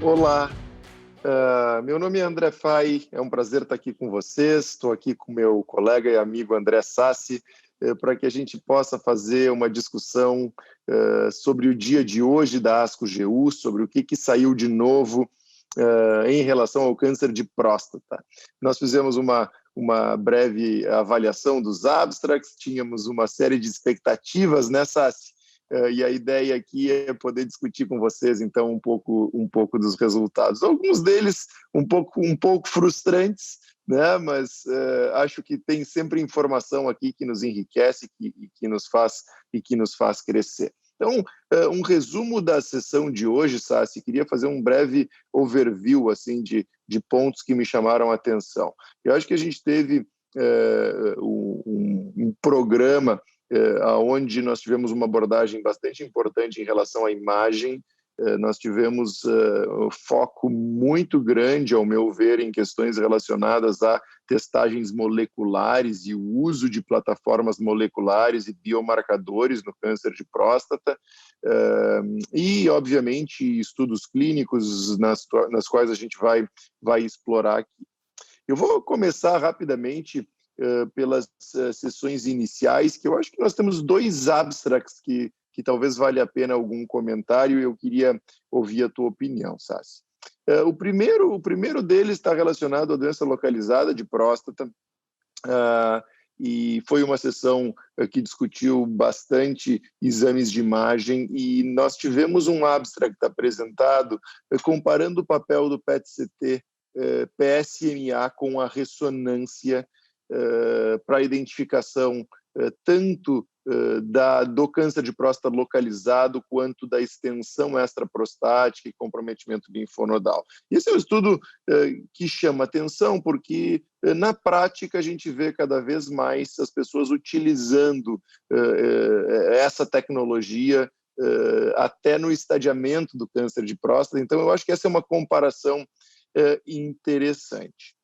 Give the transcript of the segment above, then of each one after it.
Olá, meu nome é André Fay, é um prazer estar aqui com vocês. Estou aqui com meu colega e amigo André Sassi, para que a gente possa fazer uma discussão sobre o dia de hoje da ASCO-GU, sobre o que saiu de novo em relação ao câncer de próstata. Nós fizemos uma breve avaliação dos abstracts, tínhamos uma série de expectativas, né, Sassi? E a ideia aqui é poder discutir com vocês, então, um pouco dos resultados. Alguns deles um pouco frustrantes, né? Mas acho que tem sempre informação aqui que nos enriquece e que nos faz crescer. Então, um resumo da sessão de hoje, Sassi, queria fazer um breve overview assim, de pontos que me chamaram a atenção. Eu acho que a gente teve um programa onde nós tivemos uma abordagem bastante importante em relação à imagem. Nós tivemos foco muito grande, ao meu ver, em questões relacionadas a testagens moleculares e o uso de plataformas moleculares e biomarcadores no câncer de próstata, e, obviamente, estudos clínicos nas quais a gente vai explorar aqui. Eu vou começar rapidamente pelas sessões iniciais, que eu acho que nós temos dois abstracts que talvez valha a pena algum comentário, e eu queria ouvir a tua opinião, Sassi. O primeiro deles está relacionado à doença localizada de próstata, e foi uma sessão que discutiu bastante exames de imagem, e nós tivemos um abstract apresentado comparando o papel do PET-CT PSMA com a ressonância para a identificação tanto do câncer de próstata localizado quanto da extensão extraprostática e comprometimento linfonodal. Esse é um estudo que chama atenção porque, na prática, a gente vê cada vez mais as pessoas utilizando essa tecnologia até no estadiamento do câncer de próstata. Então, eu acho que essa é uma comparação interessante.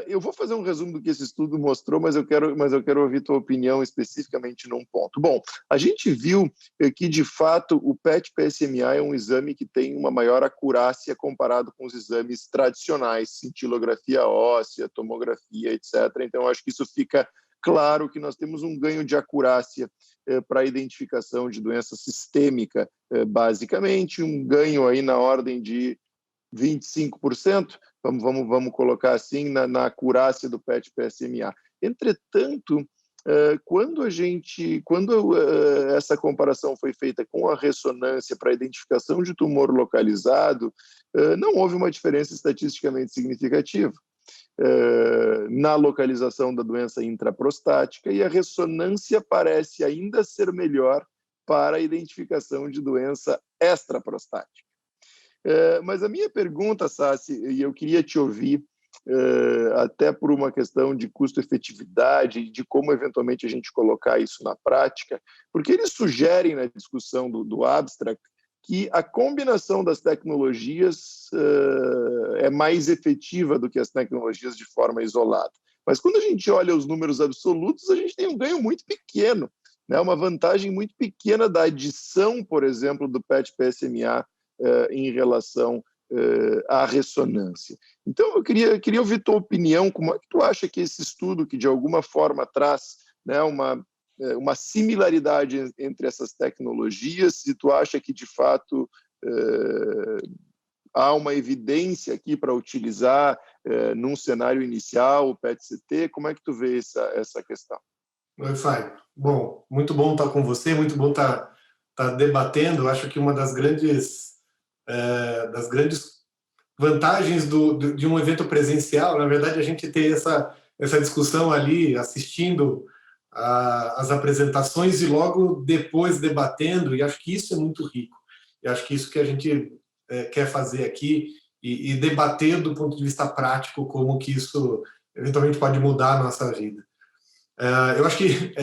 Eu vou fazer um resumo do que esse estudo mostrou, mas eu quero ouvir tua opinião especificamente num ponto. Bom, a gente viu que, de fato, o PET-PSMA é um exame que tem uma maior acurácia comparado com os exames tradicionais, cintilografia óssea, tomografia, etc. Então, acho que isso fica claro que nós temos um ganho de acurácia para a identificação de doença sistêmica, basicamente, um ganho aí na ordem de 25%, vamos colocar assim, na acurácia do PET-PSMA. Entretanto, quando essa comparação foi feita com a ressonância para a identificação de tumor localizado, não houve uma diferença estatisticamente significativa na localização da doença intraprostática, e a ressonância parece ainda ser melhor para a identificação de doença extraprostática. Mas a minha pergunta, Sassi, e eu queria te ouvir, até por uma questão de custo-efetividade e de como eventualmente a gente colocar isso na prática, porque eles sugerem na discussão do abstract que a combinação das tecnologias é mais efetiva do que as tecnologias de forma isolada. Mas quando a gente olha os números absolutos, a gente tem um ganho muito pequeno, né? Uma vantagem muito pequena da adição, por exemplo, do PET-PSMA em relação à ressonância. Então, eu queria ouvir tua opinião. Como é que tu acha que esse estudo, que de alguma forma traz, né, uma similaridade entre essas tecnologias, se tu acha que, de fato, há uma evidência aqui para utilizar num cenário inicial o PET-CT, como é que tu vê essa questão? Oi, Fábio. Bom, muito bom estar com você, muito bom estar debatendo. Acho que uma das grandes vantagens de um evento presencial, na verdade, a gente ter essa discussão ali, assistindo as apresentações e logo depois debatendo, e acho que isso é muito rico. E acho que isso que a gente quer fazer aqui e debater do ponto de vista prático como que isso eventualmente pode mudar a nossa vida. Eu acho que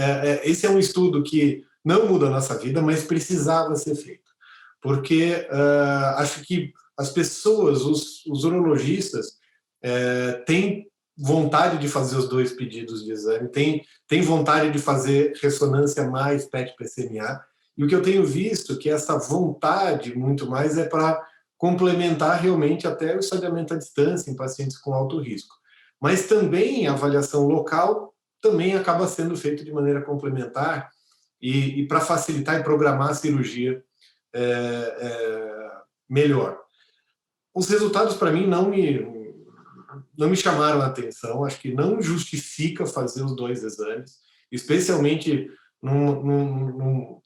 esse é um estudo que não muda a nossa vida, mas precisava ser feito. Porque acho que as pessoas, os urologistas, têm vontade de fazer os dois pedidos de exame, têm vontade de fazer ressonância mais PET-PSMA, e o que eu tenho visto é que essa vontade muito mais é para complementar realmente até o estadiamento à distância em pacientes com alto risco. Mas também a avaliação local também acaba sendo feita de maneira complementar e para facilitar e programar a cirurgia melhor. Os resultados, para mim, não me chamaram a atenção. Acho que não justifica fazer os 2 exames, especialmente num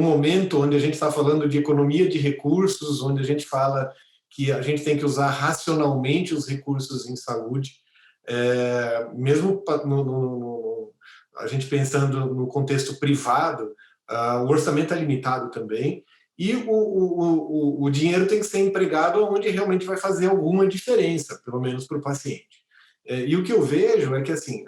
momento onde a gente está falando de economia de recursos, onde a gente fala que a gente tem que usar racionalmente os recursos em saúde, mesmo a gente pensando no contexto privado, o orçamento é limitado também, e o dinheiro tem que ser empregado onde realmente vai fazer alguma diferença, pelo menos para o paciente. E o que eu vejo é que, assim,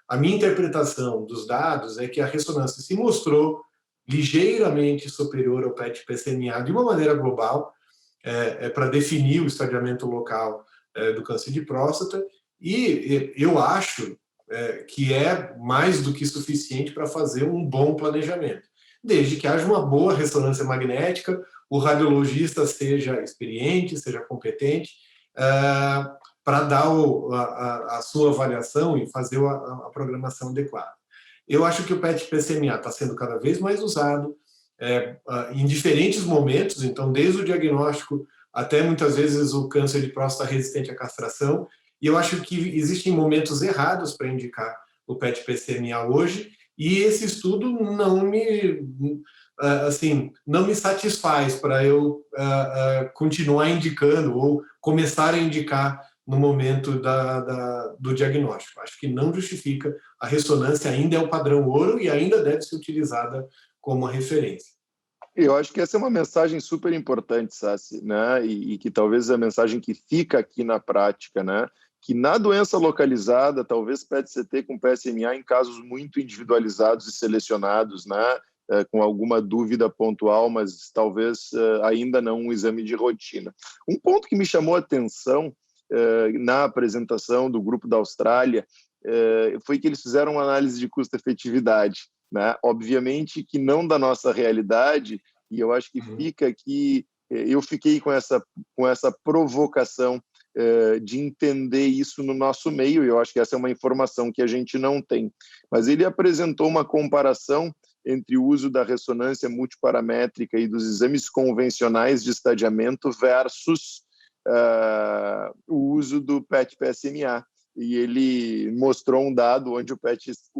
a minha interpretação dos dados é que a ressonância se mostrou ligeiramente superior ao PET-PSMA de uma maneira global, para definir o estadiamento local do câncer de próstata, e eu acho que é mais do que suficiente para fazer um bom planejamento, desde que haja uma boa ressonância magnética, o radiologista seja experiente, seja competente, para dar a sua avaliação e fazer a programação adequada. Eu acho que o PET-PSMA está sendo cada vez mais usado em diferentes momentos, então desde o diagnóstico até muitas vezes o câncer de próstata resistente à castração, e eu acho que existem momentos errados para indicar o PET-PSMA hoje, e esse estudo não me satisfaz para eu continuar indicando ou começar a indicar no momento do diagnóstico. Acho que não justifica, a ressonância ainda é o padrão ouro e ainda deve ser utilizada como referência. Eu acho que essa é uma mensagem super importante, Sassi, né? E que talvez é a mensagem que fica aqui na prática, né? Que na doença localizada, talvez PET-CT com PSMA em casos muito individualizados e selecionados, né? Com alguma dúvida pontual, mas talvez ainda não um exame de rotina. Um ponto que me chamou a atenção na apresentação do grupo da Austrália foi que eles fizeram uma análise de custo-efetividade, né? Obviamente que não da nossa realidade, e eu acho que fica aqui, eu fiquei com essa provocação de entender isso no nosso meio, e eu acho que essa é uma informação que a gente não tem. Mas ele apresentou uma comparação entre o uso da ressonância multiparamétrica e dos exames convencionais de estadiamento versus o uso do PET-PSMA. E ele mostrou um dado onde o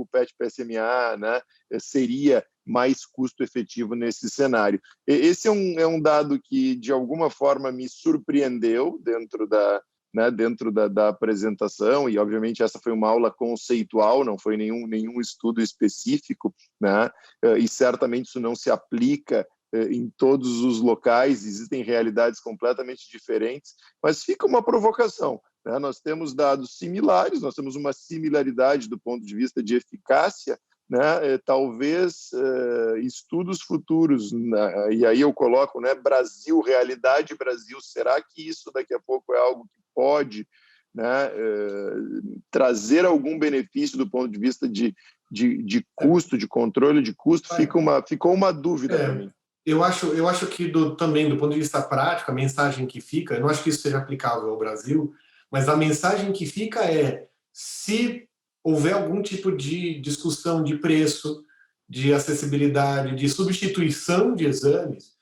PET-PSMA, né, seria mais custo-efetivo nesse cenário. Esse é um dado que, de alguma forma, me surpreendeu dentro da apresentação, e, obviamente, essa foi uma aula conceitual, não foi nenhum estudo específico, né, e certamente isso não se aplica em todos os locais, existem realidades completamente diferentes, mas fica uma provocação. Nós temos dados similares, nós temos uma similaridade do ponto de vista de eficácia, né? Talvez estudos futuros, né? E aí eu coloco, né, Brasil, realidade Brasil, será que isso daqui a pouco é algo que pode, né, trazer algum benefício do ponto de vista de custo, de controle de custo? Ficou uma dúvida para mim. Eu acho que também do ponto de vista prático, a mensagem que fica, eu não acho que isso seja aplicável ao Brasil, mas a mensagem que fica é: se houver algum tipo de discussão de preço, de acessibilidade, de substituição de exames,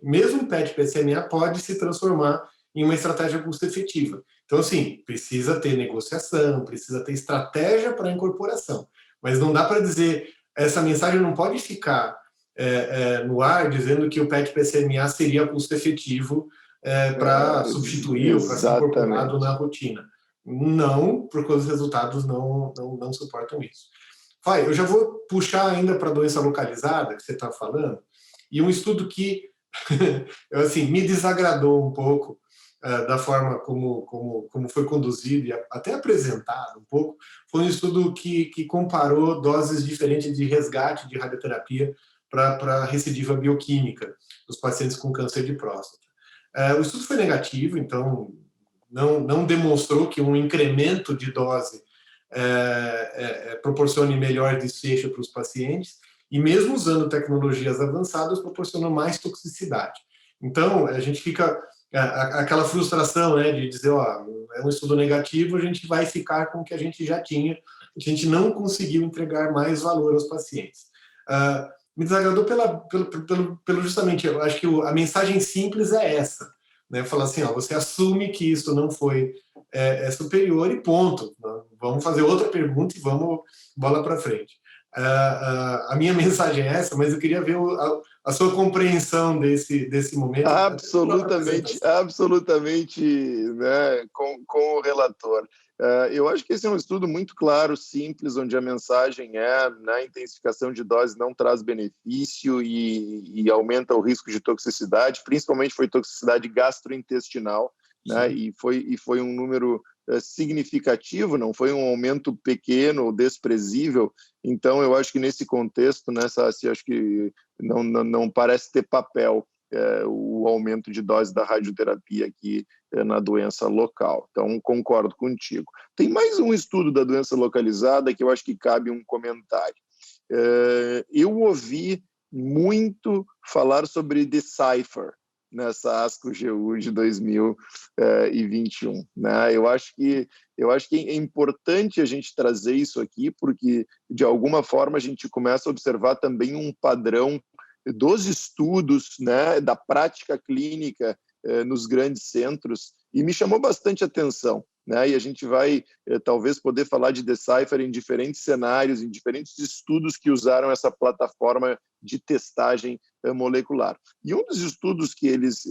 mesmo o PET-PSMA pode se transformar em uma estratégia custo-efetiva. Então, assim, precisa ter negociação, precisa ter estratégia para a incorporação, mas não dá para dizer, essa mensagem não pode ficar no ar dizendo que o PET-PSMA seria custo-efetivo para substituir ou para ser incorporado na rotina. Não, porque os resultados não suportam isso. Eu já vou puxar ainda para a doença localizada que você está falando, e um estudo que assim, me desagradou um pouco da forma como foi conduzido e até apresentado um pouco, foi um estudo que comparou doses diferentes de resgate de radioterapia para recidiva bioquímica dos pacientes com câncer de próstata. O estudo foi negativo, então não demonstrou que um incremento de dose proporcione melhor desfecho para os pacientes, e mesmo usando tecnologias avançadas, proporcionou mais toxicidade. Então, a gente fica aquela frustração, né, de dizer, ó, é um estudo negativo, a gente vai ficar com o que a gente já tinha, a gente não conseguiu entregar mais valor aos pacientes. Me desagradou pelo justamente, eu acho que a mensagem simples é essa, né, falar assim, ó, você assume que isso não foi superior e ponto, vamos fazer outra pergunta e vamos bola para frente. A minha mensagem é essa, mas eu queria ver a sua compreensão desse momento. Absolutamente, absolutamente, né, com o relator. Eu acho que esse é um estudo muito claro, simples, onde a mensagem é, né, intensificação de dose não traz benefício e aumenta o risco de toxicidade, principalmente foi toxicidade gastrointestinal, né, e foi um número significativo, não foi um aumento pequeno ou desprezível. Então, eu acho que nesse contexto, né, Sassi, acho que não parece ter papel o aumento de dose da radioterapia aqui na doença local. Então, concordo contigo. Tem mais um estudo da doença localizada que eu acho que cabe um comentário. Eu ouvi muito falar sobre Decipher nessa ASCO-GU de 2021. Né? Eu acho que é importante a gente trazer isso aqui, porque, de alguma forma, a gente começa a observar também um padrão dos estudos, né, da prática clínica nos grandes centros, e me chamou bastante atenção. Né? E a gente vai, talvez, poder falar de Decipher em diferentes cenários, em diferentes estudos que usaram essa plataforma de testagem molecular. E um dos estudos que eles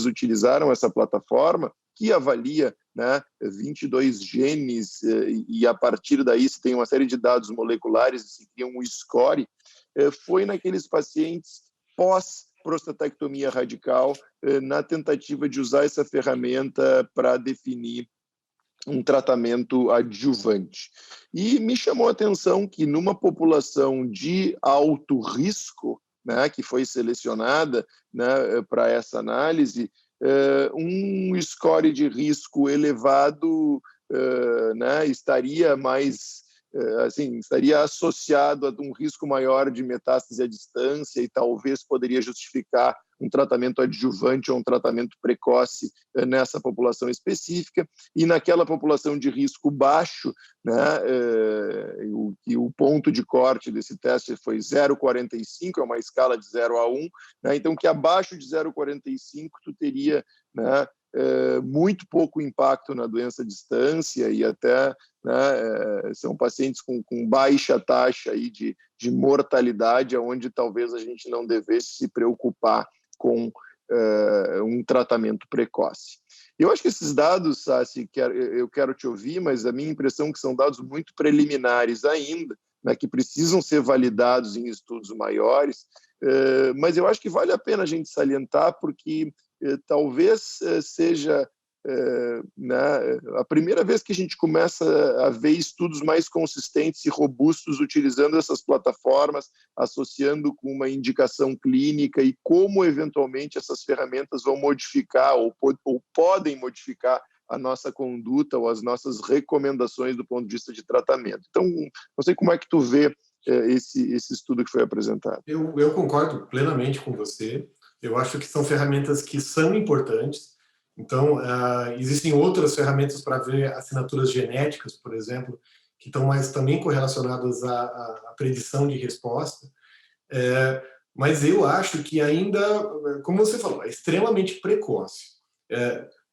utilizaram essa plataforma, que avalia, né, 22 genes, e a partir daí se tem uma série de dados moleculares e se cria um score, foi naqueles pacientes pós-prostatectomia radical, na tentativa de usar essa ferramenta para definir um tratamento adjuvante. E me chamou a atenção que numa população de alto risco, né, que foi selecionada, né, para essa análise, um score de risco elevado, né, estaria associado a um risco maior de metástase à distância e talvez poderia justificar um tratamento adjuvante ou um tratamento precoce nessa população específica. E naquela população de risco baixo, né, o ponto de corte desse teste foi 0,45, é uma escala de 0 a 1, né, então que abaixo de 0,45 tu teria, né, muito pouco impacto na doença à distância e até, né, são pacientes com baixa taxa aí de mortalidade, onde talvez a gente não devesse se preocupar com um tratamento precoce. Eu acho que esses dados, Sassi, eu quero te ouvir, mas a minha impressão é que são dados muito preliminares ainda, né, que precisam ser validados em estudos maiores, mas eu acho que vale a pena a gente salientar, porque talvez seja né, a primeira vez que a gente começa a ver estudos mais consistentes e robustos utilizando essas plataformas, associando com uma indicação clínica e como eventualmente essas ferramentas vão modificar ou podem modificar a nossa conduta ou as nossas recomendações do ponto de vista de tratamento. Então, não sei como é que tu vê esse estudo que foi apresentado. Eu concordo plenamente com você. Eu acho que são ferramentas que são importantes. Então, existem outras ferramentas para ver assinaturas genéticas, por exemplo, que estão mais também correlacionadas à predição de resposta. Mas eu acho que ainda, como você falou, é extremamente precoce.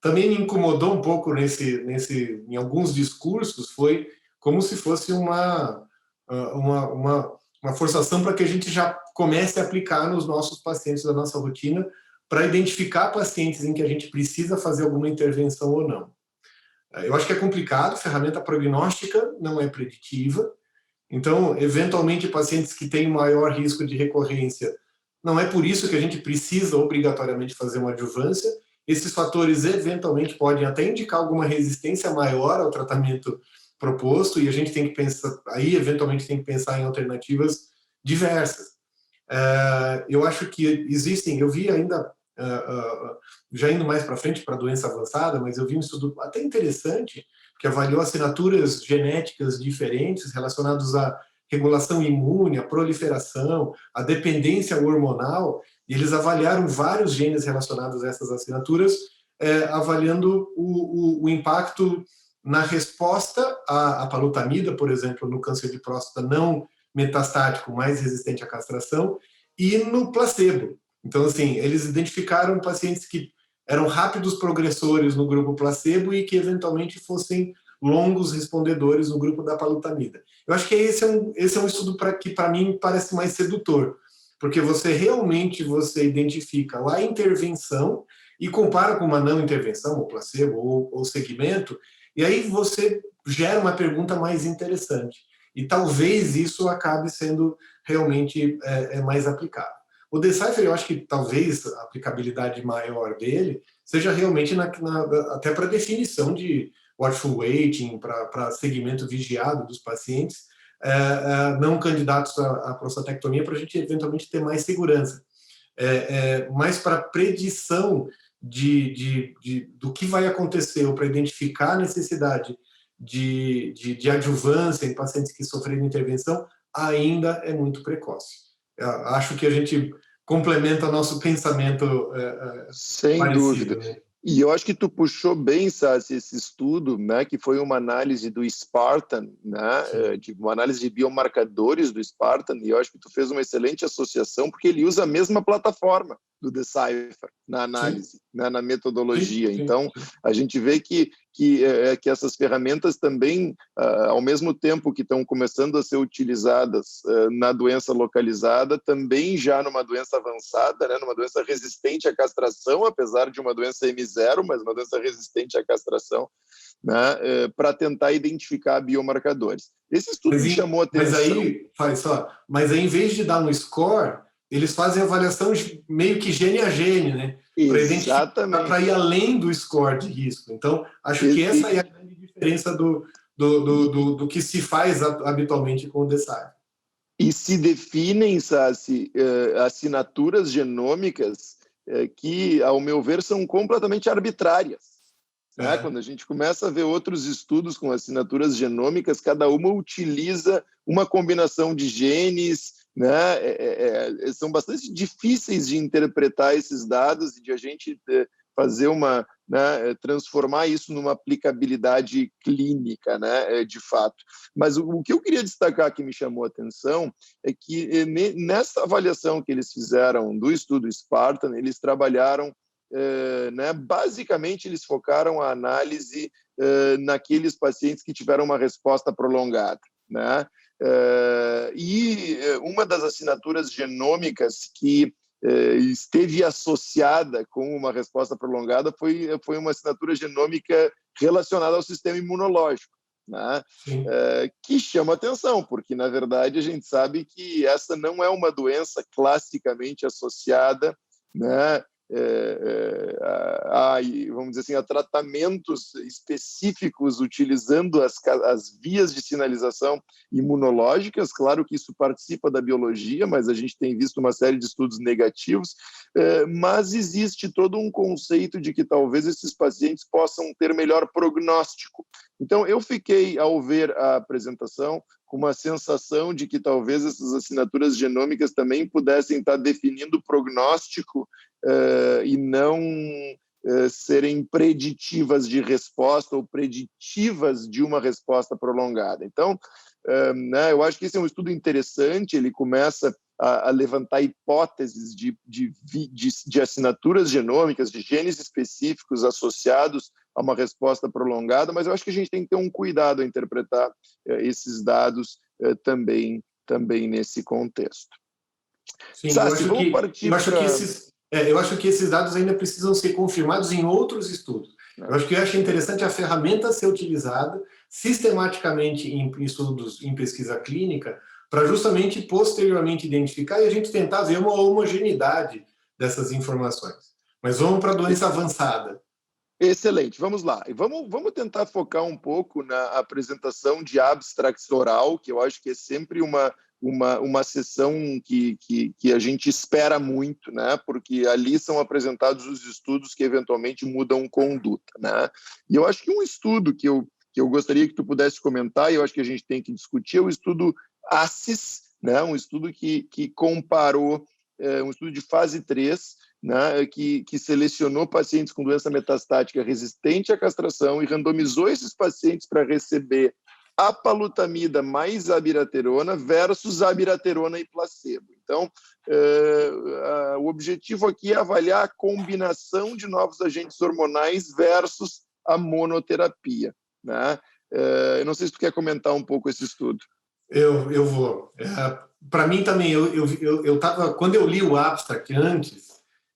Também me incomodou um pouco em alguns discursos, foi como se fosse uma forçação para que a gente já comece a aplicar nos nossos pacientes da nossa rotina, para identificar pacientes em que a gente precisa fazer alguma intervenção ou não. Eu acho que é complicado, ferramenta prognóstica não é preditiva, então, eventualmente, pacientes que têm maior risco de recorrência, não é por isso que a gente precisa obrigatoriamente fazer uma adjuvância. Esses fatores, eventualmente, podem até indicar alguma resistência maior ao tratamento proposto, e a gente tem que pensar, aí, eventualmente, tem que pensar em alternativas diversas. Eu acho que existem, eu vi ainda, já indo mais para frente para a doença avançada, mas eu vi um estudo até interessante que avaliou assinaturas genéticas diferentes relacionadas à regulação imune, à proliferação, à dependência hormonal, e eles avaliaram vários genes relacionados a essas assinaturas, avaliando o impacto na resposta à palutamida, por exemplo, no câncer de próstata não metastático, mais resistente à castração, e no placebo. Então, assim, eles identificaram pacientes que eram rápidos progressores no grupo placebo e que eventualmente fossem longos respondedores no grupo da palutamida. Eu acho que esse é um estudo que, para mim, parece mais sedutor, porque você identifica a intervenção e compara com uma não intervenção, ou placebo, ou segmento, e aí você gera uma pergunta mais interessante. E talvez isso acabe sendo realmente mais aplicável. O Decipher, eu acho que talvez a aplicabilidade maior dele seja realmente até para definição de watchful waiting, para segmento vigiado dos pacientes, não candidatos à prostatectomia, para a gente eventualmente ter mais segurança. Mas para predição do que vai acontecer, ou para identificar a necessidade de adjuvância em pacientes que sofreram intervenção, ainda é muito precoce. Acho que a gente complementa nosso pensamento sem parecido, dúvida. Né? E eu acho que tu puxou bem, Sassi, esse estudo, né, que foi uma análise do Spartan, né, uma análise de biomarcadores do Spartan, e eu acho que tu fez uma excelente associação, porque ele usa a mesma plataforma do Decipher na análise, né, na metodologia. Então, a gente vê que essas ferramentas também, ao mesmo tempo que estão começando a ser utilizadas na doença localizada, também já numa doença avançada, né, numa doença resistente à castração, apesar de uma doença M0, mas uma doença resistente à castração, né, para tentar identificar biomarcadores. Esse estudo me chamou a atenção. Mas aí, em vez de dar um score, eles fazem avaliação meio que gene a gene, né? Para ir além do score de risco. Então, acho que essa é a grande diferença do que se faz habitualmente com o Decipher. E se definem, Sassi, assinaturas genômicas que, ao meu ver, são completamente arbitrárias. Né? Quando a gente começa a ver outros estudos com assinaturas genômicas, cada uma utiliza uma combinação de genes, né? São bastante difíceis de interpretar esses dados e de a gente fazer transformar isso numa aplicabilidade clínica, né, de fato. Mas o que eu queria destacar que me chamou a atenção é que nessa avaliação que eles fizeram do estudo Spartan, eles trabalharam, basicamente eles focaram a análise naqueles pacientes que tiveram uma resposta prolongada, né? E uma das assinaturas genômicas que esteve associada com uma resposta prolongada foi uma assinatura genômica relacionada ao sistema imunológico, né? Que chama atenção, porque, na verdade, a gente sabe que essa não é uma doença classicamente associada, né, vamos dizer assim, a tratamentos específicos utilizando as vias de sinalização imunológicas. Claro que isso participa da biologia, mas a gente tem visto uma série de estudos negativos, mas existe todo um conceito de que talvez esses pacientes possam ter melhor prognóstico. Então, eu fiquei, ao ver a apresentação, com uma sensação de que talvez essas assinaturas genômicas também pudessem estar definindo o prognóstico e não serem preditivas de resposta ou preditivas de uma resposta prolongada. Então, eu acho que esse é um estudo interessante, ele começa a levantar hipóteses de assinaturas genômicas, de genes específicos associados a uma resposta prolongada, mas eu acho que a gente tem que ter um cuidado a interpretar esses dados também nesse contexto. Sim, eu acho que esses dados ainda precisam ser confirmados em outros estudos. Eu acho interessante a ferramenta ser utilizada sistematicamente em estudos, em pesquisa clínica, para justamente posteriormente identificar e a gente tentar ver uma homogeneidade dessas informações. Mas vamos para a doença avançada. Excelente, vamos lá. Vamos tentar focar um pouco na apresentação de abstracts oral, que eu acho que é sempre uma sessão que a gente espera muito, né? Porque ali são apresentados os estudos que eventualmente mudam conduta, né? E eu acho que um estudo que eu gostaria que tu pudesse comentar, e eu acho que a gente tem que discutir, é o estudo ACES, né? Um estudo que comparou um estudo de fase 3, né, que selecionou pacientes com doença metastática resistente à castração e randomizou esses pacientes para receber apalutamida mais abiraterona versus abiraterona e placebo. Então, o objetivo aqui é avaliar a combinação de novos agentes hormonais versus a monoterapia, né? Eu não sei se tu quer comentar um pouco esse estudo. Eu vou. Para mim também, quando eu li o abstract antes,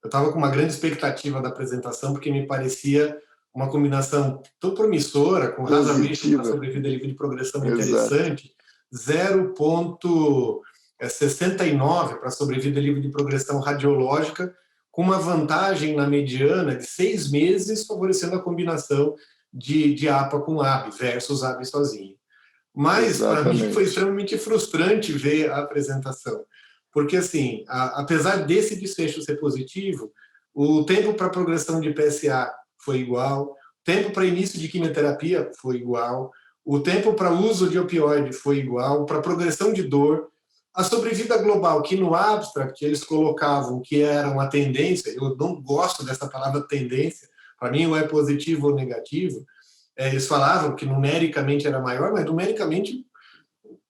eu estava com uma grande expectativa da apresentação, porque me parecia uma combinação tão promissora, com hazard ratio para sobrevida livre de progressão interessante, 0,69 para sobrevida livre de progressão radiológica, com uma vantagem na mediana de 6 meses, favorecendo a combinação de APA com AB versus AB sozinho. Mas, para mim, foi extremamente frustrante ver a apresentação. Porque, assim, apesar desse desfecho ser positivo, o tempo para progressão de PSA foi igual, o tempo para início de quimioterapia foi igual, o tempo para uso de opioide foi igual, para progressão de dor. A sobrevida global, que no abstract eles colocavam que era uma tendência, eu não gosto dessa palavra tendência, para mim ou é positivo ou negativo, eles falavam que numericamente era maior, mas numericamente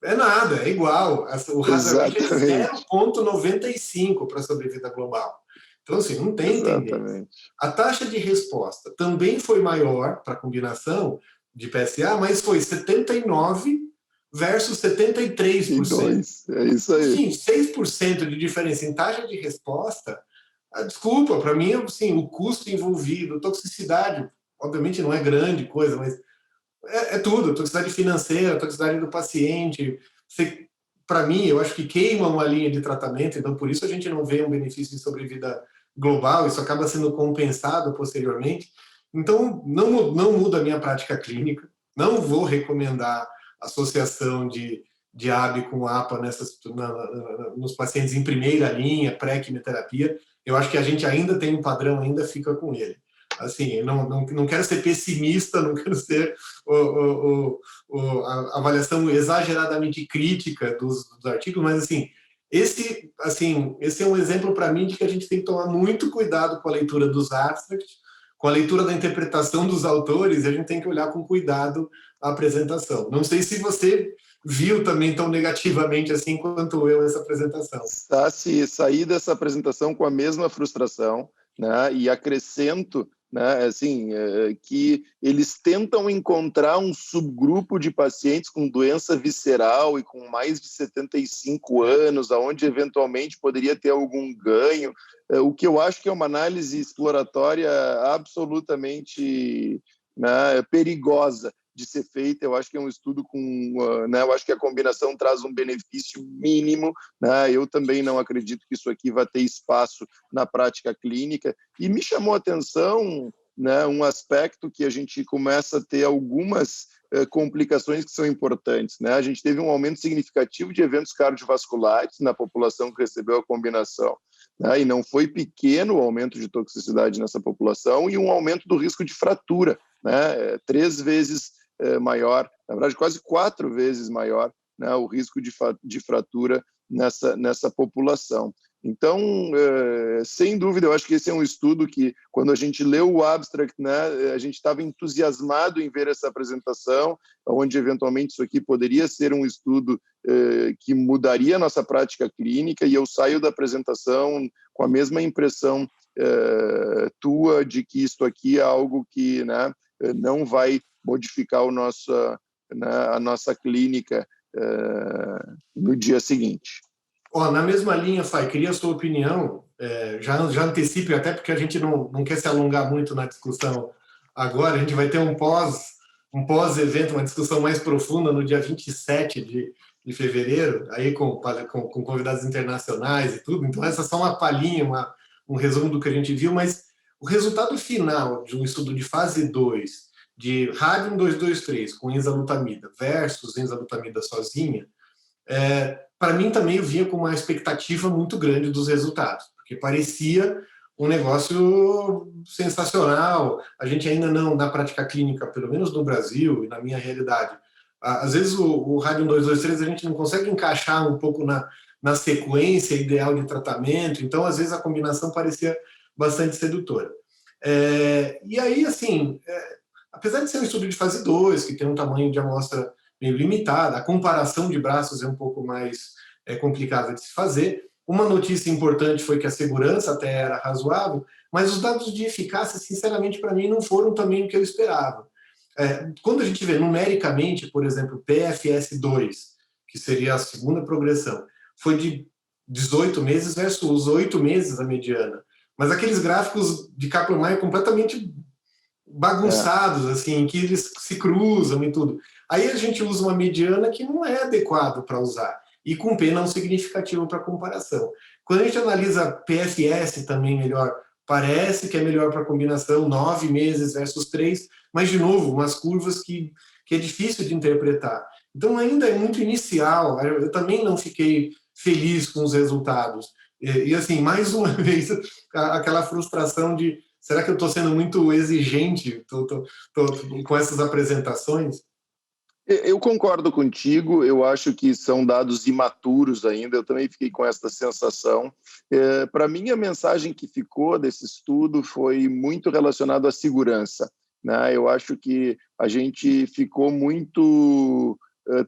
é nada, é igual. O hazard ratio é 0,95 para a sobrevida global. Então, assim, não tem tendência. A taxa de resposta também foi maior para a combinação de PSA, mas foi 79 versus 73%. É isso aí. Sim, 6% de diferença em taxa de resposta. Desculpa, para mim, assim, o custo envolvido, toxicidade, obviamente não é grande coisa, mas é tudo, toxicidade financeira, toxicidade do paciente. Para mim, eu acho que queima uma linha de tratamento, então por isso a gente não vê um benefício de sobrevida global, isso acaba sendo compensado posteriormente. Então, não muda a minha prática clínica, não vou recomendar associação de AB com APA nos pacientes em primeira linha, pré-quimioterapia. Eu acho que a gente ainda tem um padrão, ainda fica com ele. Assim, não quero ser pessimista, não quero ser a avaliação exageradamente crítica dos artigos, mas assim, esse é um exemplo para mim de que a gente tem que tomar muito cuidado com a leitura dos abstracts, com a leitura da interpretação dos autores, e a gente tem que olhar com cuidado a apresentação. Não sei se você viu também tão negativamente assim quanto eu essa apresentação. Saí dessa apresentação com a mesma frustração, né? E acrescento, né, assim, que eles tentam encontrar um subgrupo de pacientes com doença visceral e com mais de 75 anos, aonde eventualmente poderia ter algum ganho, o que eu acho que é uma análise exploratória absolutamente, né, perigosa de ser feita. Eu acho que é um estudo né, eu acho que a combinação traz um benefício mínimo, né? Eu também não acredito que isso aqui vai ter espaço na prática clínica, e me chamou a atenção, né, um aspecto que a gente começa a ter algumas complicações que são importantes, né? A gente teve um aumento significativo de eventos cardiovasculares na população que recebeu a combinação, né? E não foi pequeno o aumento de toxicidade nessa população, e um aumento do risco de fratura, né? 3 vezes maior, na verdade quase 4 vezes maior, né, o risco de fratura nessa população. Então, sem dúvida, eu acho que esse é um estudo que, quando a gente leu o abstract, né, a gente estava entusiasmado em ver essa apresentação, onde eventualmente isso aqui poderia ser um estudo que mudaria a nossa prática clínica, e eu saio da apresentação com a mesma impressão tua de que isto aqui é algo que, né, não vai modificar a nossa clínica no dia seguinte. Na mesma linha, Fai, queria a sua opinião, já antecipe, até porque a gente não quer se alongar muito na discussão agora, a gente vai ter um pós-evento, uma discussão mais profunda no dia 27 de fevereiro, aí com convidados internacionais e tudo, então essa é só uma palhinha, um resumo do que a gente viu, mas o resultado final de um estudo de fase 2 de Radium 223 com enzalutamida versus enzalutamida sozinha, para mim também eu via com uma expectativa muito grande dos resultados, porque parecia um negócio sensacional. A gente ainda não, na prática clínica, pelo menos no Brasil e na minha realidade, às vezes o Radium 223 a gente não consegue encaixar um pouco na sequência ideal de tratamento, então, às vezes, a combinação parecia bastante sedutora. E aí, assim, apesar de ser um estudo de fase 2, que tem um tamanho de amostra meio limitado, a comparação de braços é um pouco mais complicada de se fazer. Uma notícia importante foi que a segurança até era razoável, mas os dados de eficácia, sinceramente, para mim, não foram também o que eu esperava. Quando a gente vê numericamente, por exemplo, PFS2, que seria a segunda progressão, foi de 18 meses versus 8 meses a mediana. Mas aqueles gráficos de Kaplan-Meier completamente bagunçados, assim, que eles se cruzam e tudo. Aí a gente usa uma mediana que não é adequado para usar, e com P não significativo para comparação. Quando a gente analisa PFS também melhor, parece que é melhor para combinação, 9 meses versus 3, mas, de novo, umas curvas que é difícil de interpretar. Então, ainda é muito inicial, eu também não fiquei feliz com os resultados. E assim, mais uma vez, aquela frustração de será que eu estou sendo muito exigente com essas apresentações? Eu concordo contigo, eu acho que são dados imaturos ainda, eu também fiquei com essa sensação. Para mim, a mensagem que ficou desse estudo foi muito relacionada à segurança, né? Eu acho que a gente ficou muito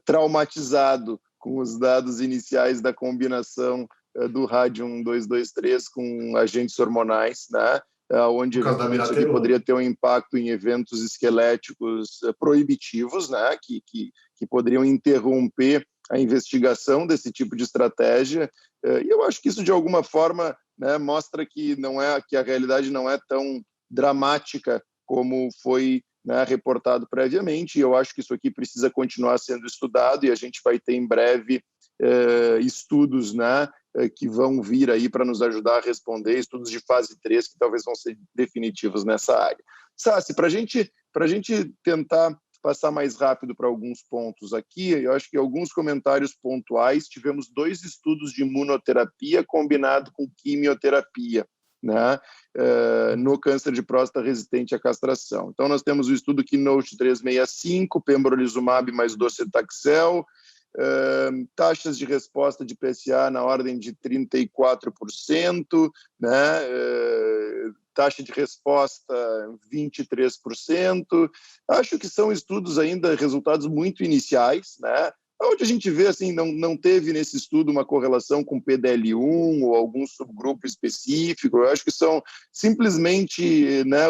traumatizado com os dados iniciais da combinação do Radium 223 com agentes hormonais, né? Onde eventualmente isso aqui poderia ter um impacto em eventos esqueléticos proibitivos, né, que poderiam interromper a investigação desse tipo de estratégia. E eu acho que isso, de alguma forma, né, mostra que que a realidade não é tão dramática como foi, né, reportado previamente. E eu acho que isso aqui precisa continuar sendo estudado e a gente vai ter em breve estudos, né, que vão vir aí para nos ajudar a responder, estudos de fase 3 que talvez vão ser definitivos nessa área. Sassi, para a gente tentar passar mais rápido para alguns pontos aqui, eu acho que alguns comentários pontuais, tivemos 2 estudos de imunoterapia combinado com quimioterapia, né, no câncer de próstata resistente à castração. Então, nós temos o estudo Keynote 365, pembrolizumab mais docetaxel, taxas de resposta de PSA na ordem de 34%, né? Taxa de resposta 23%. Acho que são estudos ainda, resultados muito iniciais, né? Onde a gente vê, assim, não teve nesse estudo uma correlação com PDL1 ou algum subgrupo específico. Eu acho que são simplesmente, né,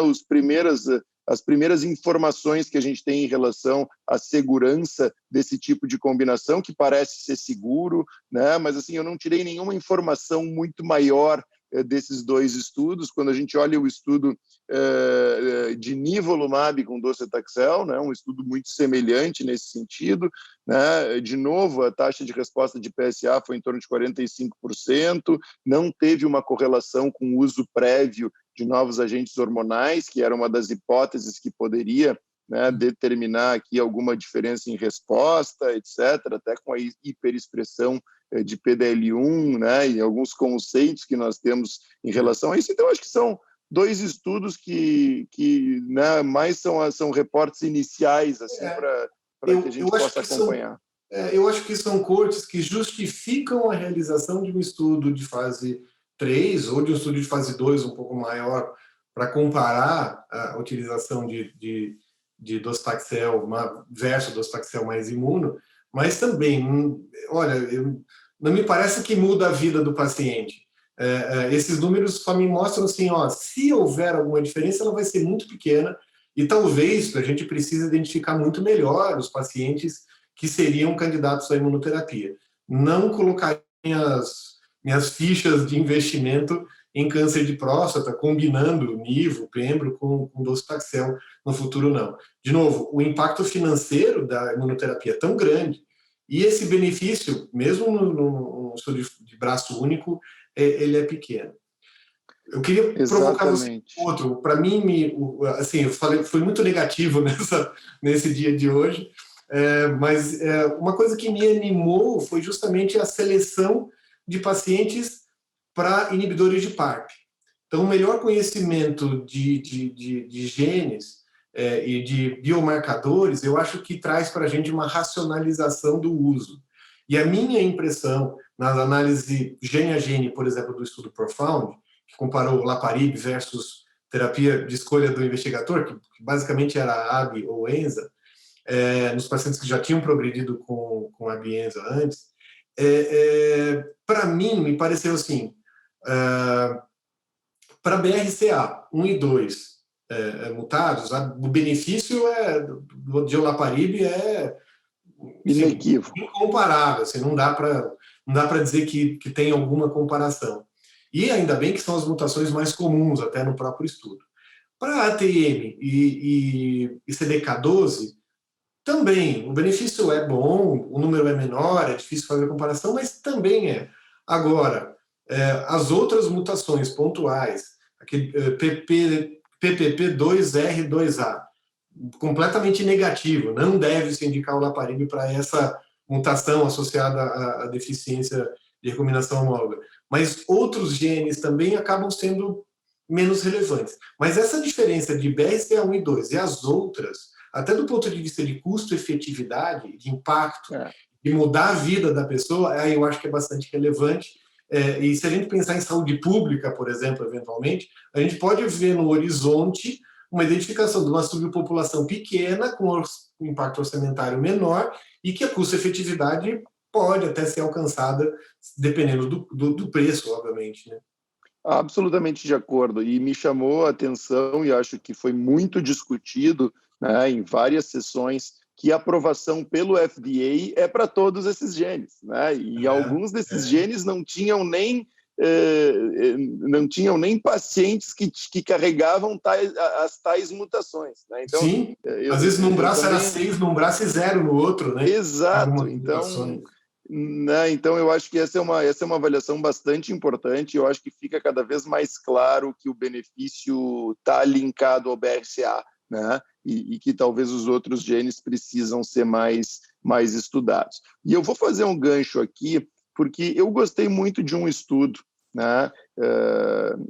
as primeiras informações que a gente tem em relação à segurança desse tipo de combinação, que parece ser seguro, né? Mas assim, eu não tirei nenhuma informação muito maior desses 2 estudos. Quando a gente olha o estudo de nivolumab com docetaxel, né, um estudo muito semelhante nesse sentido, né? De novo, a taxa de resposta de PSA foi em torno de 45%, não teve uma correlação com o uso prévio de novos agentes hormonais, que era uma das hipóteses que poderia, né, determinar aqui alguma diferença em resposta, etc., até com a hiperexpressão de PDL1, né, e alguns conceitos que nós temos em relação a isso. Então, acho que são 2 estudos que né, mais são reportes iniciais, assim, para que a gente possa acompanhar. Eu acho que são cortes que justificam a realização de um estudo de fase 3 ou de um estudo de fase 2 um pouco maior para comparar a utilização de docetaxel versus docetaxel mais imuno, mas também, olha, não me parece que muda a vida do paciente. Esses números só me mostram assim, ó, se houver alguma diferença, ela vai ser muito pequena e talvez a gente precise identificar muito melhor os pacientes que seriam candidatos à imunoterapia. Não colocar minhas fichas de investimento em câncer de próstata, combinando nivo, pembro com docetaxel no futuro, não. De novo, o impacto financeiro da imunoterapia é tão grande e esse benefício, mesmo no estudo de braço único, ele é pequeno. Eu queria provocar você outro. Para mim, assim, eu falei, foi muito negativo nesse dia de hoje, mas uma coisa que me animou foi justamente a seleção de pacientes para inibidores de PARP. Então, o melhor conhecimento de genes e de biomarcadores, eu acho que traz para a gente uma racionalização do uso. E a minha impressão, na análise gene a gene, por exemplo, do estudo Profound, que comparou olaparib versus terapia de escolha do investigador, que basicamente era a AB ou ENZA, nos pacientes que já tinham progredido com a AB-ENZA antes, para mim, me pareceu assim, para BRCA 1 e 2 mutados, o benefício de olaparib inequívoco, incomparável, assim, não dá para dizer que tem alguma comparação. E ainda bem que são as mutações mais comuns, até no próprio estudo. Para ATM e CDK12, também o benefício é bom, o número é menor, é difícil fazer a comparação, mas também é. Agora, as outras mutações pontuais, aquele PPP2R2A, completamente negativo, não deve se indicar o olaparib para essa mutação associada à deficiência de recombinação homóloga. Mas outros genes também acabam sendo menos relevantes. Mas essa diferença de BRCA1 e 2 e as outras, até do ponto de vista de custo-efetividade, de impacto, de mudar a vida da pessoa, aí eu acho que é bastante relevante. E se a gente pensar em saúde pública, por exemplo, eventualmente, a gente pode ver no horizonte uma identificação de uma subpopulação pequena, com impacto orçamentário menor, e que a custo-efetividade pode até ser alcançada, dependendo do preço, obviamente, né? Absolutamente de acordo. E me chamou a atenção, e acho que foi muito discutido, né, em várias sessões, que a aprovação pelo FDA é para todos esses genes, né? E alguns desses genes não tinham nem pacientes que carregavam as tais mutações, né? Então, sim, às vezes num braço era 6, num braço é 0 no outro, né? Exato. Então eu acho que essa é uma avaliação bastante importante. Eu acho que fica cada vez mais claro que o benefício está linkado ao BRCA, né? E que talvez os outros genes precisam ser mais estudados. E eu vou fazer um gancho aqui, porque eu gostei muito de um estudo, né?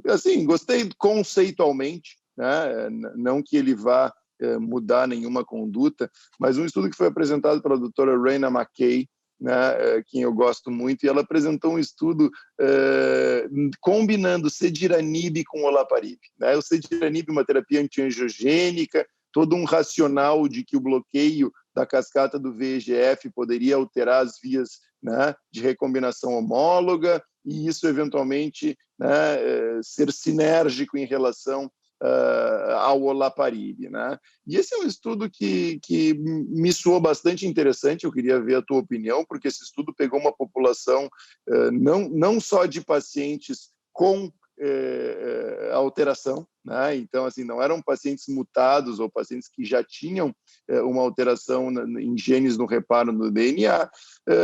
Assim, gostei conceitualmente, né? Não que ele vá mudar nenhuma conduta, mas um estudo que foi apresentado pela doutora Raina McKay, né, quem eu gosto muito, e ela apresentou um estudo combinando cediranib com olaparib, né? O cediranib é uma terapia antiangiogênica, todo um racional de que o bloqueio da cascata do VEGF poderia alterar as vias, né, de recombinação homóloga, e isso eventualmente, né, ser sinérgico em relação ao olaparib, né? E esse é um estudo que me soou bastante interessante. Eu queria ver a tua opinião, porque esse estudo pegou uma população não só de pacientes com alteração, né? Então, assim, não eram pacientes mutados ou pacientes que já tinham uma alteração em genes no reparo no DNA,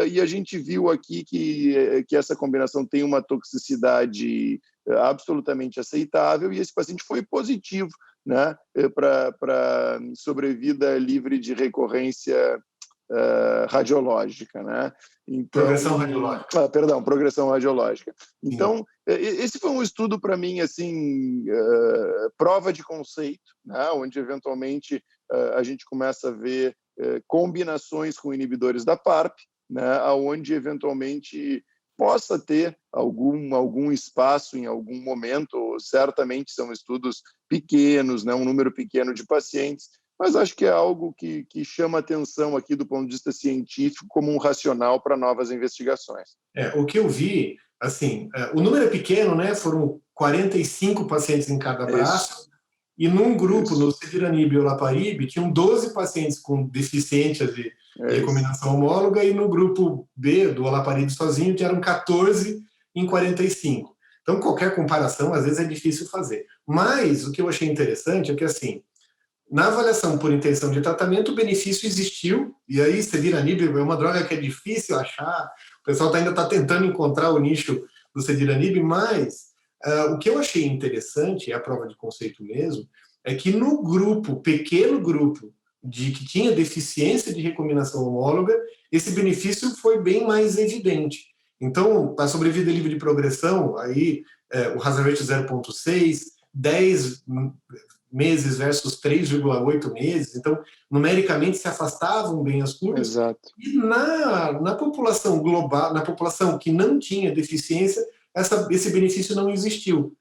e a gente viu aqui que essa combinação tem uma toxicidade absolutamente aceitável, e esse paciente foi positivo, né, para sobrevida livre de recorrência radiológica, né? Então, progressão radiológica. Progressão radiológica. Então, esse foi um estudo para mim, assim, prova de conceito, né, onde eventualmente a gente começa a ver combinações com inibidores da PARP, né, onde eventualmente possa ter algum espaço em algum momento. Certamente são estudos pequenos, né, um número pequeno de pacientes, mas acho que é algo que chama atenção aqui do ponto de vista científico como um racional para novas investigações. O que eu vi, assim, o número é pequeno, né? Foram 45 pacientes em cada braço, e num grupo, no cediranib e olaparib, tinham 12 pacientes com deficiência de recombinação homóloga, e no grupo B, do olaparib sozinho, eram 14 em 45. Então, qualquer comparação, às vezes, é difícil fazer. Mas o que eu achei interessante é que, assim, na avaliação por intenção de tratamento, o benefício existiu, e aí cediranib é uma droga que é difícil achar, o pessoal ainda está tentando encontrar o nicho do cediranib, mas o que eu achei interessante, é a prova de conceito mesmo, é que no pequeno grupo que tinha deficiência de recombinação homóloga, esse benefício foi bem mais evidente. Então, a sobrevida livre de progressão, aí o hazard ratio 0,6, 10 meses versus 3,8 meses, então, numericamente, se afastavam bem as curvas. Exato. E na população global, na população que não tinha deficiência, esse benefício não existiu.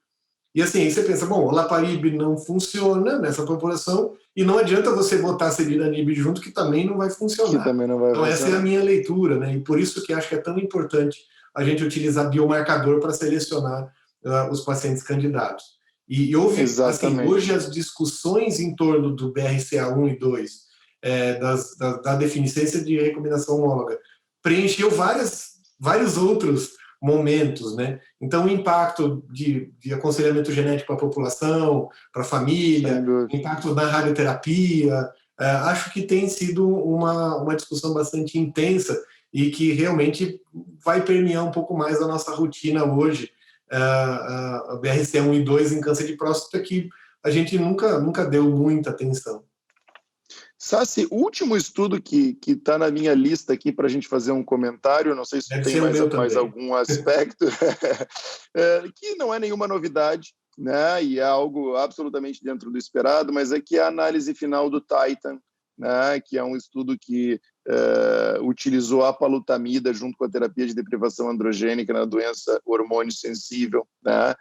E assim, aí você pensa, bom, o Olaparib não funciona nessa população e não adianta você botar Celiranib junto, que também não vai funcionar. Que também não vai então, funcionar. Essa é a minha leitura, né? E por isso que acho que é tão importante a gente utilizar biomarcador para selecionar os pacientes candidatos. E houve, assim, hoje as discussões em torno do BRCA1 e 2, da deficiência de recombinação homóloga, preencheu vários outros momentos, né? Então, o impacto de aconselhamento genético para a população, para a família, impacto na radioterapia, acho que tem sido uma discussão bastante intensa e que realmente vai permear um pouco mais a nossa rotina hoje, a BRCA1 e 2 em câncer de próstata, que a gente nunca deu muita atenção. Sassi, o último estudo que está na minha lista aqui para a gente fazer um comentário, não sei se tem mais algum aspecto, que não é nenhuma novidade, né, e é algo absolutamente dentro do esperado, mas é que a análise final do Titan, né, que é um estudo que utilizou a apalutamida junto com a terapia de deprivação androgênica na doença hormônio sensível, né,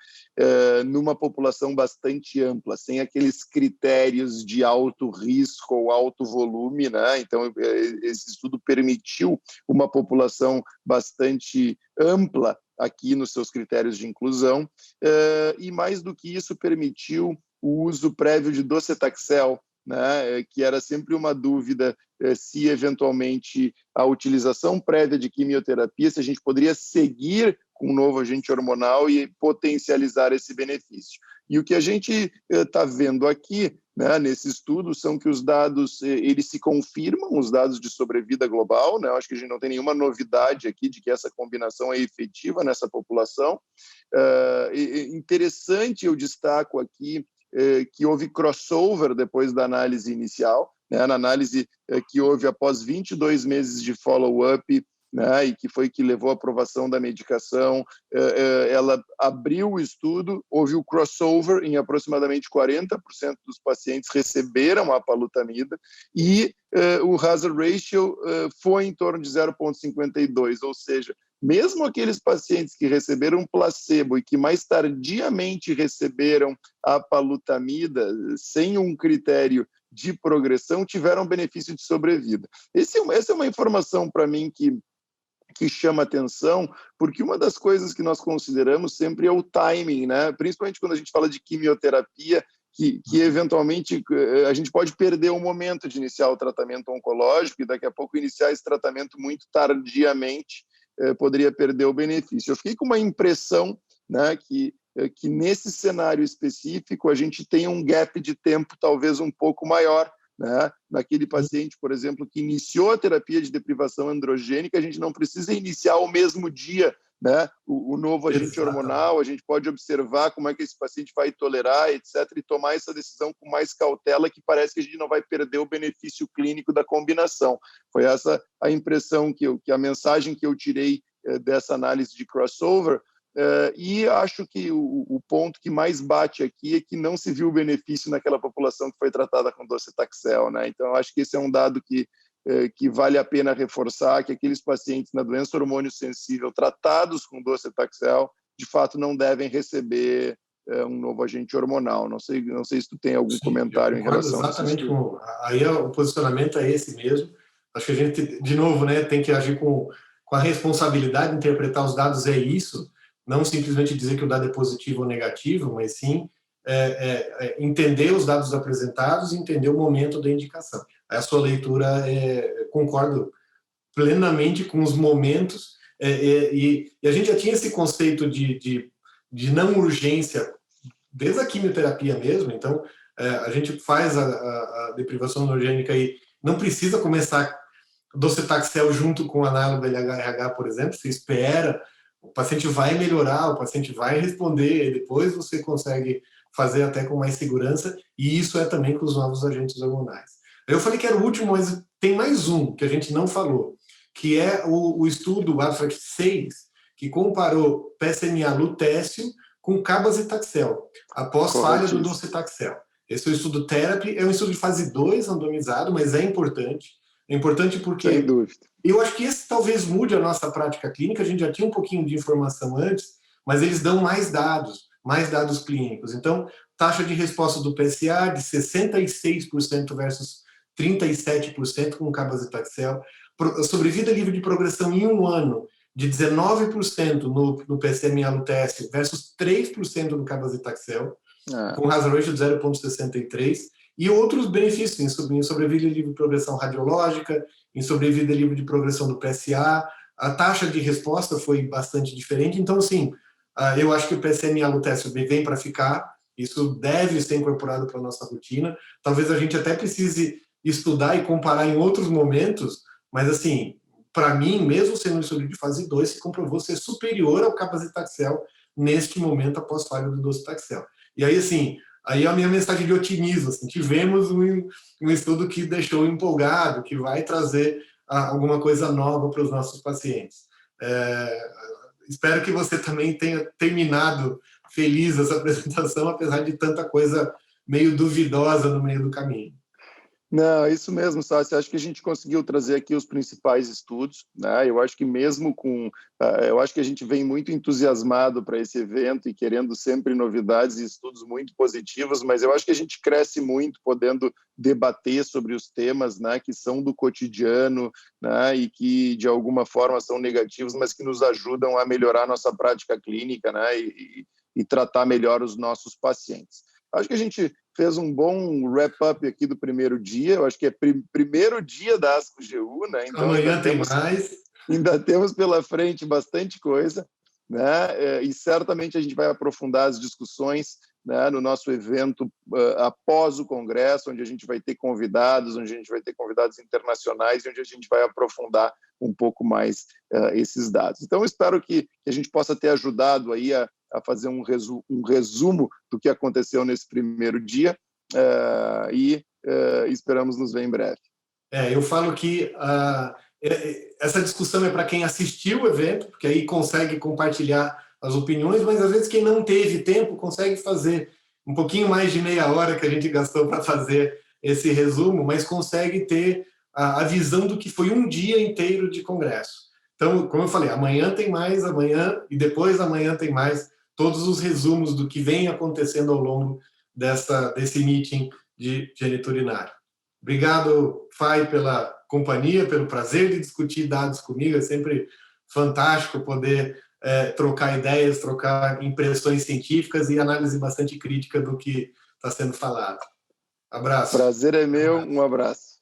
numa população bastante ampla, sem aqueles critérios de alto risco ou alto volume, né? Então, esse estudo permitiu uma população bastante ampla aqui nos seus critérios de inclusão, e mais do que isso, permitiu o uso prévio de docetaxel, né, que era sempre uma dúvida se eventualmente a utilização prévia de quimioterapia, se a gente poderia seguir com um novo agente hormonal e potencializar esse benefício. E o que a gente está vendo aqui, né, nesse estudo, são que os dados, eles se confirmam, os dados de sobrevida global, né? Eu acho que a gente não tem nenhuma novidade aqui de que essa combinação é efetiva nessa população. Interessante, eu destaco aqui, que houve crossover depois da análise inicial, né, na análise que houve após 22 meses de follow-up, né, e que foi que levou à aprovação da medicação, ela abriu o estudo, houve o crossover em aproximadamente 40% dos pacientes receberam a apalutamida e o hazard ratio foi em torno de 0,52, ou seja, mesmo aqueles pacientes que receberam placebo e que mais tardiamente receberam a apalutamida, sem um critério de progressão, tiveram benefício de sobrevida. Essa é uma informação para mim que chama atenção, porque uma das coisas que nós consideramos sempre é o timing, né? Principalmente quando a gente fala de quimioterapia, que eventualmente a gente pode perder o momento de iniciar o tratamento oncológico e daqui a pouco iniciar esse tratamento muito tardiamente, poderia perder o benefício. Eu fiquei com uma impressão, né, que nesse cenário específico a gente tem um gap de tempo talvez um pouco maior, né? Naquele paciente, por exemplo, que iniciou a terapia de deprivação androgênica, a gente não precisa iniciar ao mesmo dia, né, o novo agente hormonal, a gente pode observar como é que esse paciente vai tolerar, etc., e tomar essa decisão com mais cautela, que parece que a gente não vai perder o benefício clínico da combinação. Foi essa a impressão que a mensagem que eu tirei dessa análise de crossover, e acho que o ponto que mais bate aqui é que não se viu o benefício naquela população que foi tratada com docetaxel, né? Então, acho que esse é um dado que vale a pena reforçar, que aqueles pacientes na doença hormônio sensível tratados com docetaxel, de fato, não devem receber um novo agente hormonal. Não sei se tu tem algum comentário em relação a isso. Exatamente. Aí o posicionamento é esse mesmo. Acho que a gente, de novo, né, tem que agir com a responsabilidade de interpretar os dados, é isso, não simplesmente dizer que o dado é positivo ou negativo, mas sim entender os dados apresentados e entender o momento da indicação. A sua leitura, concordo plenamente com os momentos, e a gente já tinha esse conceito de não urgência desde a quimioterapia mesmo. Então, a gente faz a deprivação androgênica e não precisa começar docetaxel junto com análogo LHRH, por exemplo. Você espera, o paciente vai melhorar, o paciente vai responder, e depois você consegue fazer até com mais segurança, e isso é também com os novos agentes hormonais. Eu falei que era o último, mas tem mais um que a gente não falou, que é o estudo Abstract 6, que comparou PSMA lutécio com cabazitaxel, após falha do docetaxel. Esse é o estudo Therapy, é um estudo de fase 2 randomizado, mas é importante. É importante porque Sem dúvida. Eu acho que esse talvez mude a nossa prática clínica. A gente já tinha um pouquinho de informação antes, mas eles dão mais dados clínicos. Então, taxa de resposta do PSA de 66% versus 37% com cabazitaxel, sobrevida livre de progressão em um ano de 19% no PSMA-LUTEST versus 3% no cabazitaxel, com hazard ratio de 0,63, e outros benefícios em sobrevida livre de progressão radiológica, em sobrevida livre de progressão do PSA. A taxa de resposta foi bastante diferente. Então, assim, eu acho que o PSMA-LUTEST vem para ficar. Isso deve ser incorporado para a nossa rotina. Talvez a gente até precise estudar e comparar em outros momentos, mas, assim, para mim, mesmo sendo um estudo de fase 2, se comprovou ser superior ao cabazitaxel neste momento após falha do docetaxel. E aí, assim, aí a minha mensagem de otimismo, assim, tivemos um estudo que deixou empolgado, que vai trazer alguma coisa nova para os nossos pacientes. Espero que você também tenha terminado feliz essa apresentação, apesar de tanta coisa meio duvidosa no meio do caminho. Não, isso mesmo, Sácio. Acho que a gente conseguiu trazer aqui os principais estudos, né? Eu acho que mesmo com... eu acho que a gente vem muito entusiasmado para esse evento e querendo sempre novidades e estudos muito positivos, mas eu acho que a gente cresce muito podendo debater sobre os temas, né, que são do cotidiano, né, e que de alguma forma são negativos, mas que nos ajudam a melhorar nossa prática clínica, né, e tratar melhor os nossos pacientes. Acho que a gente fez um bom wrap-up aqui do primeiro dia. Eu acho que é primeiro dia da ASCO-GU, né? Então, amanhã tem mais. Ainda temos pela frente bastante coisa, né? E certamente a gente vai aprofundar as discussões, né, no nosso evento após o congresso, onde a gente vai ter convidados, onde a gente vai ter convidados internacionais e onde a gente vai aprofundar um pouco mais esses dados. Então, espero que a gente possa ter ajudado aí a fazer um resumo do que aconteceu nesse primeiro dia e esperamos nos ver em breve. Eu falo que essa discussão é para quem assistiu o evento, porque aí consegue compartilhar as opiniões, mas às vezes quem não teve tempo consegue fazer um pouquinho mais de meia hora que a gente gastou para fazer esse resumo, mas consegue ter a visão do que foi um dia inteiro de congresso. Então, como eu falei, amanhã tem mais, amanhã e depois amanhã tem mais, todos os resumos do que vem acontecendo ao longo desse meeting de gênito urinário. Obrigado, Fai, pela companhia, pelo prazer de discutir dados comigo. É sempre fantástico poder trocar ideias, trocar impressões científicas e análise bastante crítica do que está sendo falado. Abraço. Prazer é meu, um abraço.